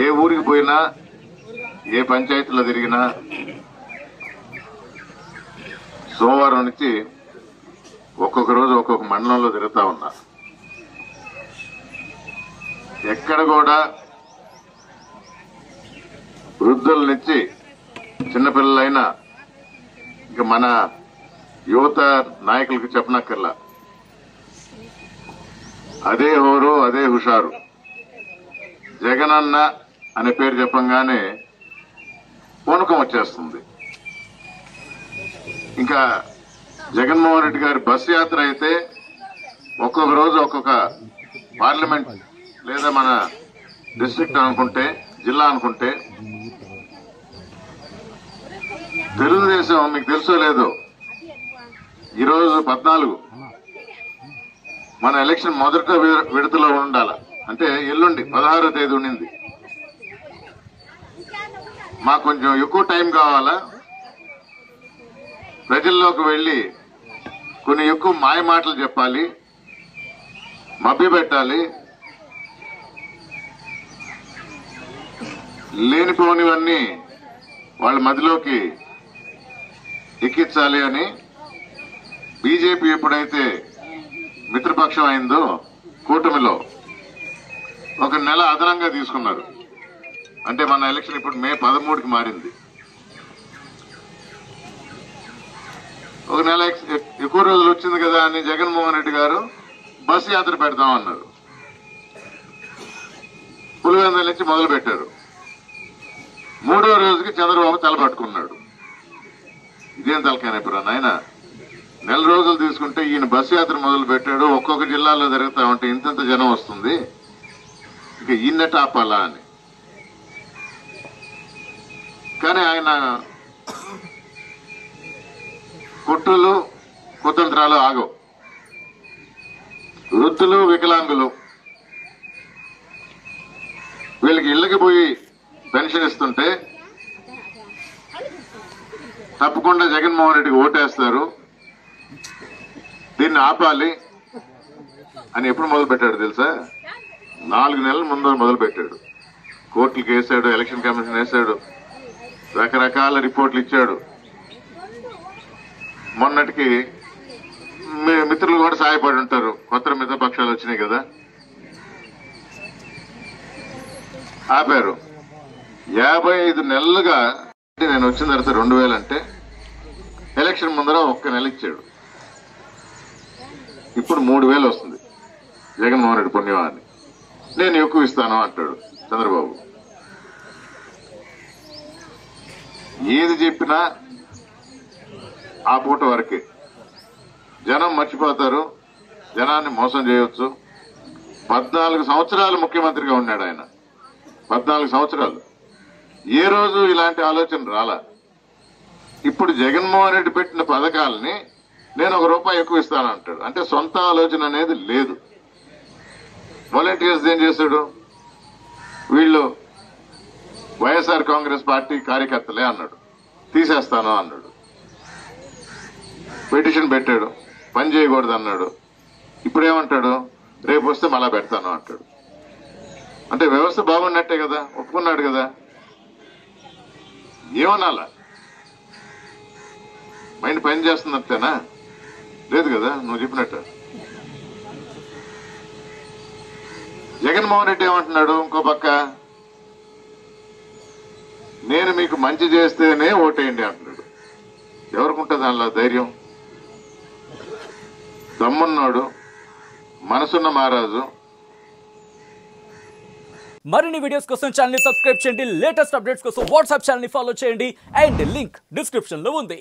ఏ ఊరికి పోయినా ఏ పంచాయతీలో తిరిగినా సోమవారం నుంచి ఒక్కొక్క రోజు ఒక్కొక్క మండలంలో తిరుగుతా ఉన్నా. ఎక్కడ కూడా వృద్ధుల నుంచి చిన్నపిల్లలైనా ఇక మన యువత నాయకులకు చెప్పనక్కర్లా, అదే హోరు అదే హుషారు. జగనన్న అనే పేరు చెప్పంగానే పూనకం వచ్చేస్తుంది. ఇంకా జగన్మోహన్ రెడ్డి గారి బస్ యాత్ర అయితే ఒక్కొక్క రోజు ఒక్కొక్క పార్లమెంట్ లేదా మన డిస్ట్రిక్ట్ అనుకుంటే జిల్లా అనుకుంటే, తెలుగుదేశం మీకు తెలుసో లేదో ఈరోజు 14 మన ఎలక్షన్ మొదట విడతలో ఉండాల, అంటే ఎల్లుండి 16వ తేదీ ఉండింది. మాకు కొంచెం ఎక్కువ టైం కావాలా, ప్రజల్లోకి వెళ్లి కొన్ని ఎక్కువ మాయ మాటలు చెప్పాలి, మభ్యపెట్టాలి, లేనిపోనివన్నీ వాళ్ళ మధ్యలోకి ఎక్కించాలి అని బీజేపీ ఎప్పుడైతే మిత్రపక్షం అయిందో కూటమిలో ఒక నెల అదనంగా తీసుకున్నారు. అంటే మన ఎలక్షన్ ఇప్పుడు మే 13కి మారింది. ఒక నెల ఎక్కువ రోజులు వచ్చింది కదా అని జగన్మోహన్ రెడ్డి గారు బస్సు యాత్ర పెడతామన్నారు. పులివెందుల నుంచి మొదలు పెట్టారు. 3వ రోజుకి చంద్రబాబు తలపట్టుకున్నాడు. ఇదేం తలకాయనప్పుడు నాయన, నెల రోజులు తీసుకుంటే ఈయన బస్సు యాత్ర మొదలు పెట్టాడు, ఒక్కొక్క జిల్లాలో జరుగుతా ఉంటే ఇంతంత జనం వస్తుంది, ఇక ఈయన టాపాలా అని. కానీ ఆయన కుట్రలు కుతంత్రాలు ఆగవు. వృద్ధులు వికలాంగులు వీళ్ళకి ఇళ్లకి పోయి పెన్షన్ ఇస్తుంటే తప్పకుండా జగన్మోహన్ రెడ్డికి ఓటేస్తారు, దీన్ని ఆపాలి అని ఎప్పుడు మొదలు పెట్టాడు తెలుసా? 4 నెలల ముందు మొదలు పెట్టాడు. కోర్టులకు వేశాడు, ఎలక్షన్ కమిషన్ వేశాడు, రకరకాల రిపోర్ట్లు ఇచ్చాడు. మొన్నటికి మిత్రులు కూడా సహాయపడి ఉంటారు, కొత్త మిత్రపక్షాలు వచ్చినాయి కదా, ఆపారు. 55 నెలలుగా నేను వచ్చిన తర్వాత 2000 అంటే ఎలక్షన్ ముందర 1 నెల ఇచ్చాడు. ఇప్పుడు 3000 వస్తుంది. జగన్మోహన్ రెడ్డి పుణ్యమాన్ని నేను ఎక్కువ ఇస్తాను అంటాడు చంద్రబాబు. ఏది చెప్పినా ఆ పూట వరకే. జనం మర్చిపోతారు, జనాన్ని మోసం చేయొచ్చు. 14 సంవత్సరాలు ముఖ్యమంత్రిగా ఉన్నాడు ఆయన. 14 సంవత్సరాలు ఏ రోజు ఇలాంటి ఆలోచన రాలా. ఇప్పుడు జగన్మోహన్ రెడ్డి పెట్టిన పథకాలని నేను ₹1 ఎక్కువ ఇస్తాను అంటాడు. అంటే సొంత ఆలోచన అనేది లేదు. వాలంటీర్స్ ఏం చేశాడు? వీళ్ళు వైఎస్ఆర్ కాంగ్రెస్ పార్టీ కార్యకర్తలే అన్నాడు, తీసేస్తాను అన్నాడు. పిటిషన్ పెట్టాడు, పని చేయకూడదు అన్నాడు. ఇప్పుడేమంటాడు? రేపు వస్తే మళ్ళా పెడతాను అంటాడు. అంటే వ్యవస్థ బాగున్నట్టే కదా, ఒప్పుకున్నాడు కదా. ఏమనాలా? మైండ్ పని చేస్తున్నట్టేనా? లేదు కదా నువ్వు చెప్పినట్టు. జగన్మోహన్ రెడ్డి ఏమంటున్నాడు? ఇంకో పక్క నేను మీకు మంచి చేస్తేనే ఓటేయండి అంటున్నాడు. ఎవరికుంటుంది దానిలో ధైర్యం? దమ్మున్నాడు, మనసున్న మహారాజు. మరిన్ని వీడియోస్ కోసం ఛానల్ ని సబ్స్క్రైబ్ చేయండి. లేటెస్ట్ అప్డేట్స్ కోసం వాట్సాప్ ఛానల్ ని ఫాలో చేయండి. అండ్ లింక్ డిస్క్రిప్షన్ లో ఉంది.